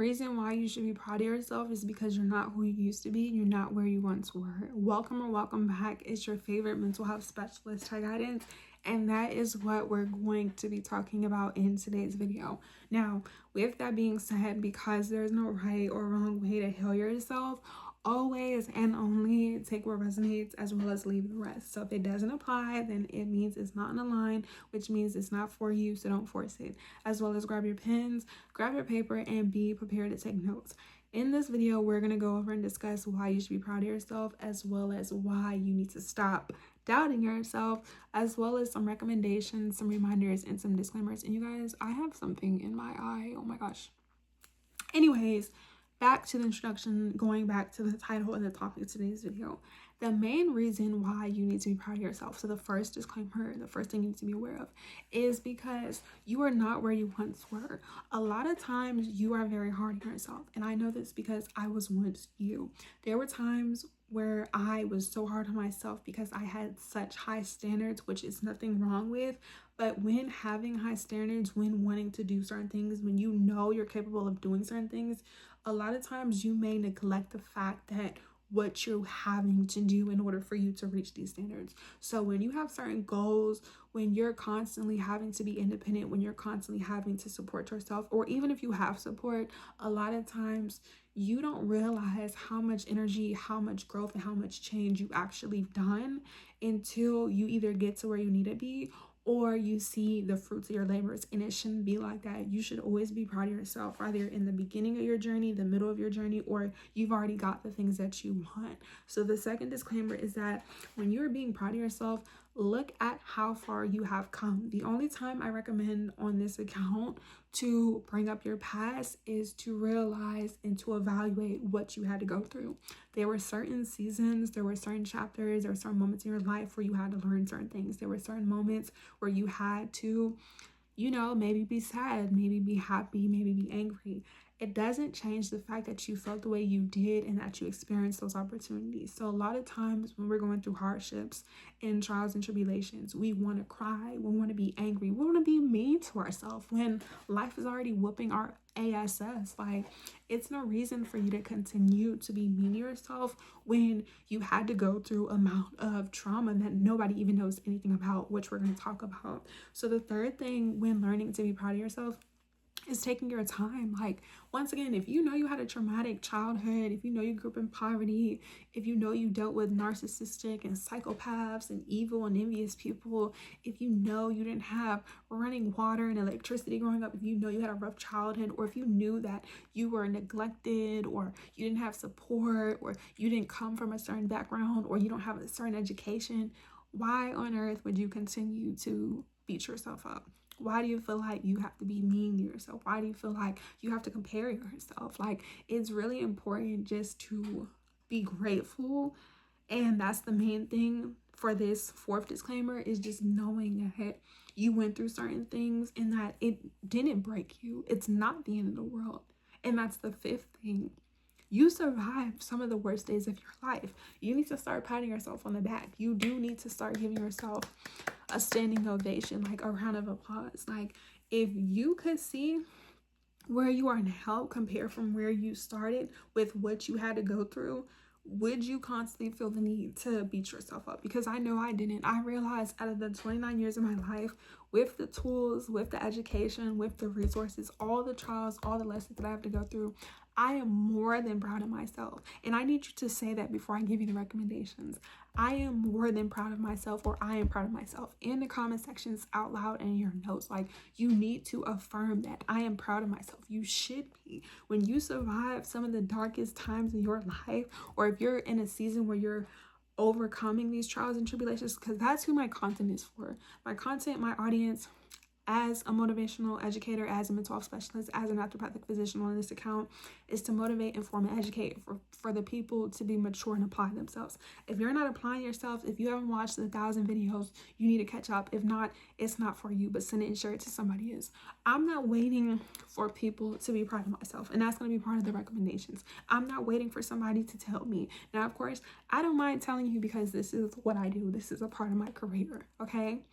reason why you should be proud of yourself is because you're not who you used to be. You're not where you once were. Welcome or welcome back. It's your favorite mental health specialist, Ty Guidance, and that is what we're going to be talking about in today's video. Now, with that being said, because there's no right or wrong way to heal yourself, always and only take what resonates as well as leave the rest. So if it doesn't apply, then it means it's not in a line, which means it's not for you, so don't force it. As well as grab your pens, grab your paper, and be prepared to take notes. In this video, we're going to go over and discuss why you should be proud of yourself, as well as why you need to stop doubting yourself, as well as some recommendations, some reminders, and some disclaimers. And you guys, I have something in my eye. Oh my gosh. Anyways, back to the introduction, going back to the title and the topic of today's video. The main reason why you need to be proud of yourself, so the first disclaimer, the first thing you need to be aware of, is because you are not where you once were. A lot of times you are very hard on yourself, and I know this because I was once you. There were times where I was so hard on myself because I had such high standards, which is nothing wrong with. But when having high standards, when wanting to do certain things, when you know you're capable of doing certain things, a lot of times you may neglect the fact that what you're having to do in order for you to reach these standards. So when you have certain goals, when you're constantly having to be independent, when you're constantly having to support yourself, or even if you have support, a lot of times you don't realize how much energy, how much growth, and how much change you actually done until you either get to where you need to be or you see the fruits of your labors. And it shouldn't be like that. You should always be proud of yourself, either in the beginning of your journey, the middle of your journey, or you've already got the things that you want. So the second disclaimer is that when you're being proud of yourself, look at how far you have come. The only time I recommend on this account to bring up your past is to realize and to evaluate what you had to go through. There were certain seasons, there were certain chapters, there were certain moments in your life where you had to learn certain things. There were certain moments where you had to, maybe be sad, maybe be happy, maybe be angry. It doesn't change the fact that you felt the way you did and that you experienced those opportunities. So a lot of times when we're going through hardships and trials and tribulations, we want to cry, we want to be angry, we want to be mean to ourselves when life is already whooping our ass. Like, it's no reason for you to continue to be mean to yourself when you had to go through amount of trauma that nobody even knows anything about, which we're going to talk about. So the third thing when learning to be proud of yourself is taking your time. Like, once again, if you know you had a traumatic childhood, if you know you grew up in poverty, if you know you dealt with narcissistic and psychopaths and evil and envious people, if you know you didn't have running water and electricity growing up, if you know you had a rough childhood, or if you knew that you were neglected, or you didn't have support, or you didn't come from a certain background, or you don't have a certain education, why on earth would you continue to beat yourself up? Why do you feel like you have to be mean to yourself? Why do you feel like you have to compare yourself? Like, it's really important just to be grateful. And that's the main thing for this fourth disclaimer, is just knowing that you went through certain things and that it didn't break you. It's not the end of the world. And that's the fifth thing. You survived some of the worst days of your life. You need to start patting yourself on the back. You do need to start giving yourself a standing ovation, like a round of applause. Like, if you could see where you are now compared from where you started with what you had to go through, would you constantly feel the need to beat yourself up? Because I know I didn't. I realized out of the 29 years of my life, with the tools, with the education, with the resources, all the trials, all the lessons that I have to go through, I am more than proud of myself. And I need you to say that before I give you the recommendations. I am more than proud of myself, or I am proud of myself, in the comment sections, out loud, and in your notes. Like, you need to affirm that I am proud of myself. You should be. When you survive some of the darkest times in your life, or if you're in a season where you're overcoming these trials and tribulations, because that's who my content is for. My content, my audience, as a motivational educator, as a mental health specialist, as a naturopathic physician on this account, is to motivate, inform, and educate for the people to be mature and apply themselves. If you're not applying yourself, if you haven't watched the 1,000 videos, you need to catch up. If not, it's not for you, but send it and share it to somebody else. I'm not waiting for people to be proud of myself, and that's going to be part of the recommendations. I'm not waiting for somebody to tell me. Now, of course, I don't mind telling you because this is what I do. This is a part of my career, okay?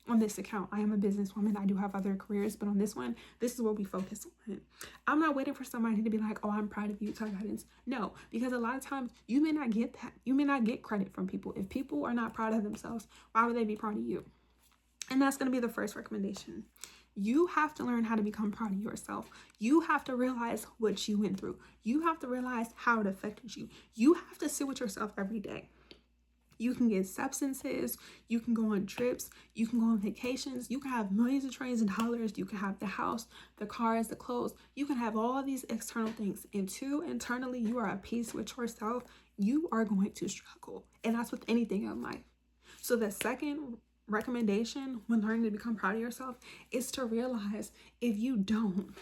on this account. I am a businesswoman. I do have other careers, but on this one, this is what we focus on. I'm not waiting for somebody to be like, oh, I'm proud of you, Tug Guidance. No, because a lot of times you may not get that. You may not get credit from people. If people are not proud of themselves, why would they be proud of you? And that's going to be the first recommendation. You have to learn how to become proud of yourself. You have to realize what you went through. You have to realize how it affected you. You have to sit with yourself every day. You can get substances, you can go on trips, you can go on vacations, you can have millions of trillions of dollars, you can have the house, the cars, the clothes, you can have all these external things. Until internally you are at peace with yourself, you are going to struggle. And that's with anything in life. So the second recommendation when learning to become proud of yourself is to realize if you don't,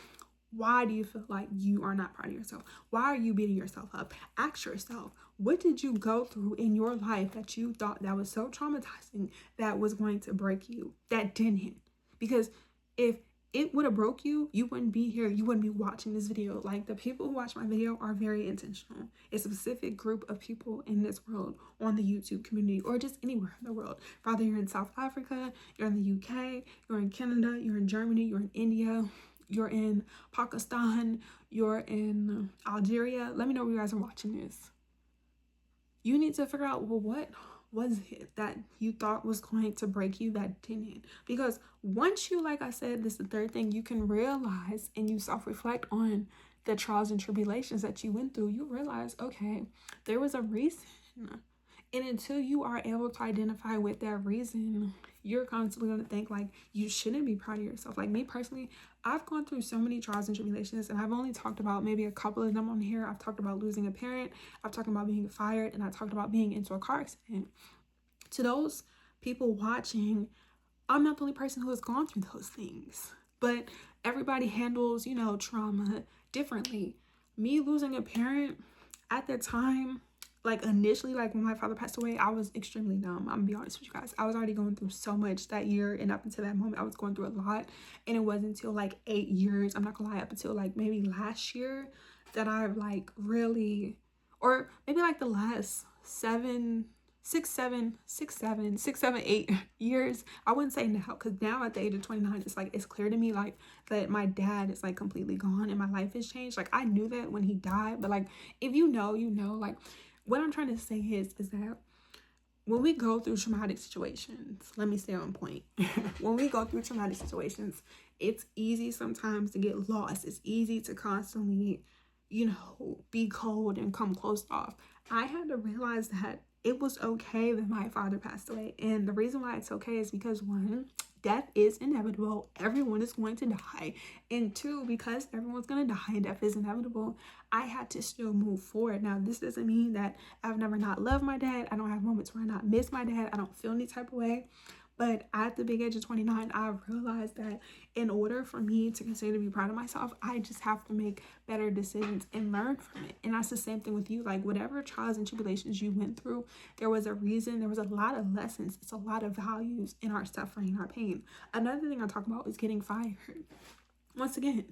why do you feel like you are not proud of yourself? Why are you beating yourself up? Ask yourself, what did you go through in your life that you thought that was so traumatizing that was going to break you, that didn't? Because if it would have broke you, you wouldn't be here. You wouldn't be watching this video. Like, the people who watch my video are very intentional. It's a specific group of people in this world, on the YouTube community, or just anywhere in the world. Whether you're in South Africa, you're in the UK, you're in Canada, you're in Germany, you're in India, you're in Pakistan, you're in Algeria. Let me know where you guys are watching this. You need to figure out, well, what was it that you thought was going to break you that didn't? Because once you, like I said, this is the third thing, you can realize and you self-reflect on the trials and tribulations that you went through. You realize, okay, there was a reason. And until you are able to identify with that reason, you're constantly going to think like you shouldn't be proud of yourself. Like me personally, I've gone through so many trials and tribulations, and I've only talked about maybe a couple of them on here. I've talked about losing a parent, I've talked about being fired, and I talked about being into a car accident. To those people watching, I'm not the only person who has gone through those things, but everybody handles, trauma differently. Me losing a parent at the time, like initially, like when my father passed away, I was extremely dumb. I'm gonna be honest with you guys. I was already going through so much that year, and up until that moment, I was going through a lot. And it wasn't until like 8 years, I'm not gonna lie, up until like maybe last year that I like really, or maybe like the last 8 years. I wouldn't say now, because now at the age of 29, it's like it's clear to me like that my dad is like completely gone and my life has changed. Like I knew that when he died, but like if you know, like. What I'm trying to say is that when we go through traumatic situations, let me stay on point. When we go through traumatic situations, it's easy sometimes to get lost. It's easy to constantly, be cold and come closed off. I had to realize that it was okay that my father passed away. And the reason why it's okay is because, one, death is inevitable. Everyone is going to die. And two, because everyone's going to die and death is inevitable, I had to still move forward. Now, this doesn't mean that I've never not loved my dad. I don't have moments where I not miss my dad. I don't feel any type of way. But at the big age of 29, I realized that in order for me to continue to be proud of myself, I just have to make better decisions and learn from it. And that's the same thing with you. Like whatever trials and tribulations you went through, there was a reason. There was a lot of lessons. It's a lot of values in our suffering, our pain. Another thing I talk about is getting fired. Once again,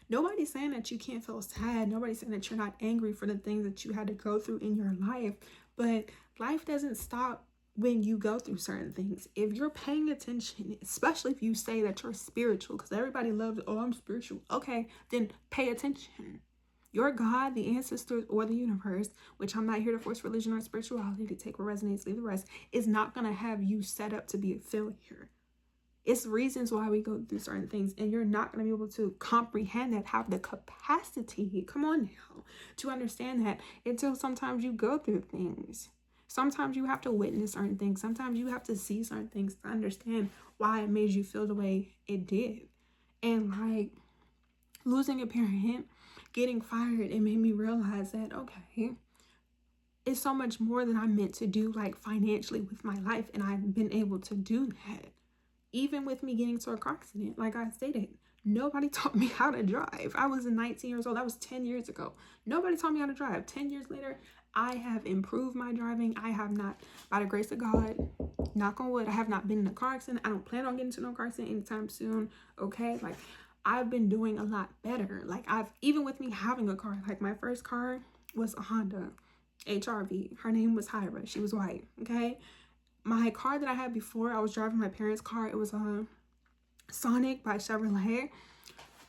nobody's saying that you can't feel sad. Nobody's saying that you're not angry for the things that you had to go through in your life. But life doesn't stop when you go through certain things. If you're paying attention, especially if you say that you're spiritual, because everybody loves, oh, I'm spiritual. Okay, then pay attention. Your God, the ancestors, or the universe, which I'm not here to force religion or spirituality, to take what resonates, leave the rest, is not going to have you set up to be a failure. It's reasons why we go through certain things, and you're not going to be able to comprehend that, have the capacity, come on now, to understand that until sometimes you go through things. Sometimes you have to witness certain things. Sometimes you have to see certain things to understand why it made you feel the way it did. And like losing a parent, getting fired, it made me realize that, okay, it's so much more than I'm meant to do, like financially with my life. And I've been able to do that. Even with me getting into a car accident, like I stated, nobody taught me how to drive. I was 19 years old. That was 10 years ago. Nobody taught me how to drive. 10 years later, I have improved my driving. I have not, by the grace of God, knock on wood, I have not been in a car accident. I don't plan on getting into no car accident anytime soon. Okay, like I've been doing a lot better. Like even with me having a car, like my first car was a Honda HRV. Her name was Hyra. She was white. Okay, my car that I had before, I was driving my parents' car. It was a Sonic by Chevrolet.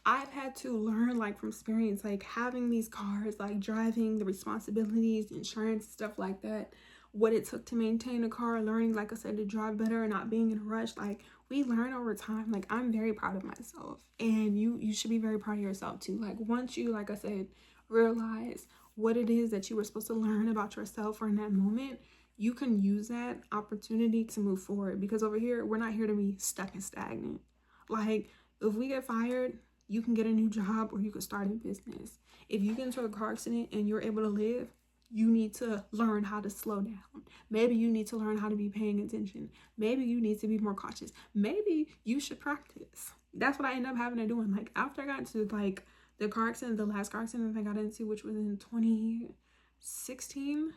I've had to learn, like, from experience, like, having these cars, like, driving, the responsibilities, insurance, stuff like that, what it took to maintain a car, learning, like I said, to drive better and not being in a rush. Like, we learn over time. Like, I'm very proud of myself, and you should be very proud of yourself too. Like, once you, like I said, realize what it is that you were supposed to learn about yourself or in that moment, you can use that opportunity to move forward. Because over here, we're not here to be stuck and stagnant. Like, if we get fired, you can get a new job or you can start a business. If you get into a car accident and you're able to live, you need to learn how to slow down. Maybe you need to learn how to be paying attention. Maybe you need to be more cautious. Maybe you should practice. That's what I ended up having to do. And like, after I got into like the car accident, the last car accident I got into, which was in 2016,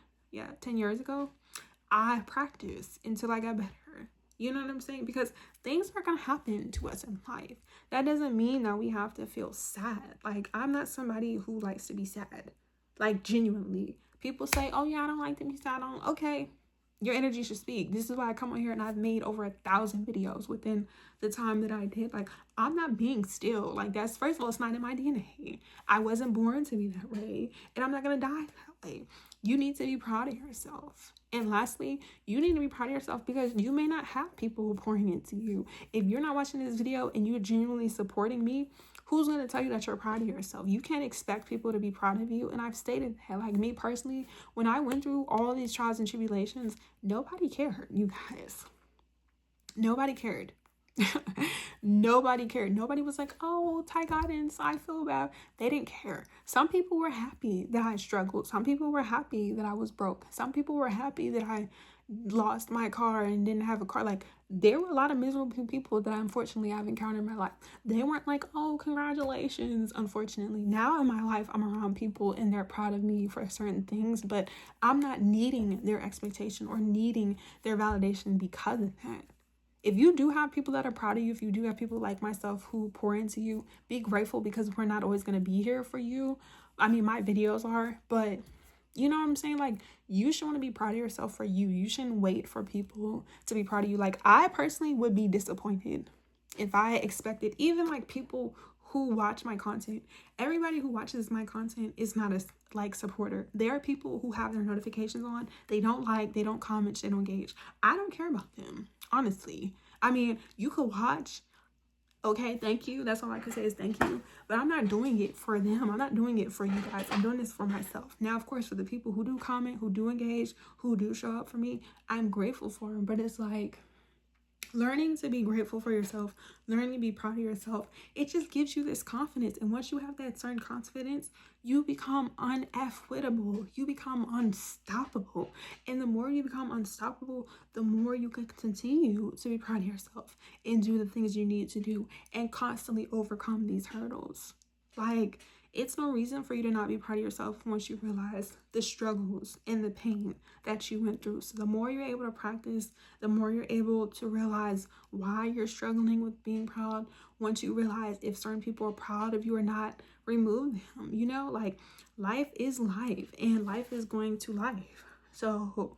10 years ago, I practiced until I got better. You know what I'm saying? Because things are going to happen to us in life. That doesn't mean that we have to feel sad. Like, I'm not somebody who likes to be sad. Like, genuinely. People say, oh, yeah, I don't like to be sad. Okay, your energy should speak. This is why I come on here and I've made over 1,000 videos within the time that I did. Like, I'm not being still. Like, that's, first of all, it's not in my DNA. I wasn't born to be that way. And I'm not going to die that way. You need to be proud of yourself. And lastly, you need to be proud of yourself because you may not have people pouring into you. If you're not watching this video and you're genuinely supporting me, who's going to tell you that you're proud of yourself? You can't expect people to be proud of you. And I've stated that, like, me personally, when I went through all these trials and tribulations, nobody cared, you guys. Nobody cared. Nobody cared. Nobody was like, oh, Ty Guidance, I feel bad. They didn't care. Some people were happy that I struggled. Some people were happy that I was broke. Some people were happy that I lost my car and didn't have a car. Like, there were a lot of miserable people that unfortunately I've encountered in my life. They weren't like, oh, congratulations. Unfortunately, now in my life, I'm around people and they're proud of me for certain things, but I'm not needing their expectation or needing their validation because of that. If you do have people that are proud of you, if you do have people like myself who pour into you, be grateful because we're not always going to be here for you. I mean, my videos are, but you know what I'm saying? Like, you should want to be proud of yourself for you. You shouldn't wait for people to be proud of you. Like, I personally would be disappointed if I expected, even like people who watch my content, everybody who watches my content is not a like supporter. There are people who have their notifications on. They don't like, they don't comment, they don't engage. I don't care about them, honestly. I mean, you could watch. Okay, thank you. That's all I can say is thank you. But I'm not doing it for them. I'm not doing it for you guys. I'm doing this for myself. Now, of course, for the people who do comment, who do engage, who do show up for me, I'm grateful for them. But it's like, learning to be grateful for yourself, learning to be proud of yourself, it just gives you this confidence. And once you have that certain confidence, you become unquittable. You become unstoppable. And the more you become unstoppable, the more you can continue to be proud of yourself and do the things you need to do and constantly overcome these hurdles. Like, it's no reason for you to not be proud of yourself once you realize the struggles and the pain that you went through. So the more you're able to practice, the more you're able to realize why you're struggling with being proud. Once you realize if certain people are proud of you or not, remove them. You know, like, life is life and life is going to life. So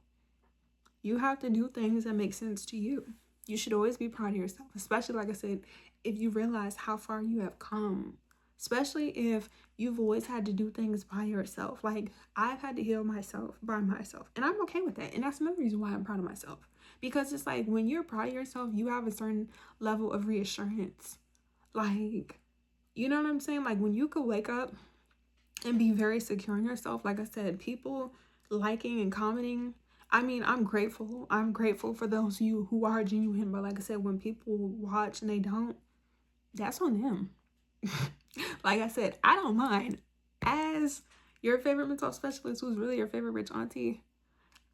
you have to do things that make sense to you. You should always be proud of yourself, especially, like I said, if you realize how far you have come. Especially if you've always had to do things by yourself. Like, I've had to heal myself by myself. And I'm okay with that. And that's another reason why I'm proud of myself. Because it's like, when you're proud of yourself, you have a certain level of reassurance. Like, you know what I'm saying? Like, when you could wake up and be very secure in yourself. Like I said, people liking and commenting. I mean, I'm grateful. I'm grateful for those of you who are genuine. But like I said, when people watch and they don't, that's on them. Like I said, I don't mind. As your favorite mental health specialist who's really your favorite rich auntie,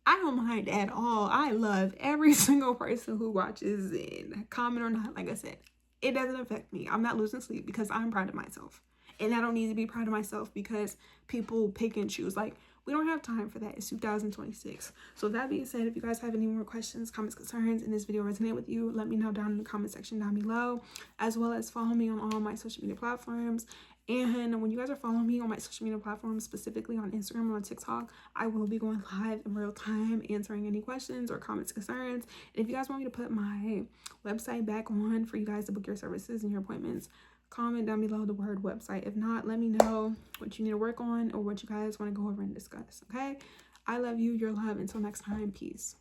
I don't mind at all. I love every single person who watches and comment or not. Like I said, it doesn't affect me. I'm not losing sleep because I'm proud of myself. And I don't need to be proud of myself because people pick and choose. Like, we don't have time for that. It's 2026. So that being said, if you guys have any more questions, comments, concerns, and this video resonate with you, let me know down in the comment section down below, as well as follow me on all my social media platforms. And when you guys are following me on my social media platforms, specifically on Instagram and on TikTok, I will be going live in real time answering any questions or comments, concerns. And if you guys want me to put my website back on for you guys to book your services and your appointments, comment down below the word website. If not, let me know what you need to work on or what you guys want to go over and discuss. Okay, I love you. You're love. Until next time, peace.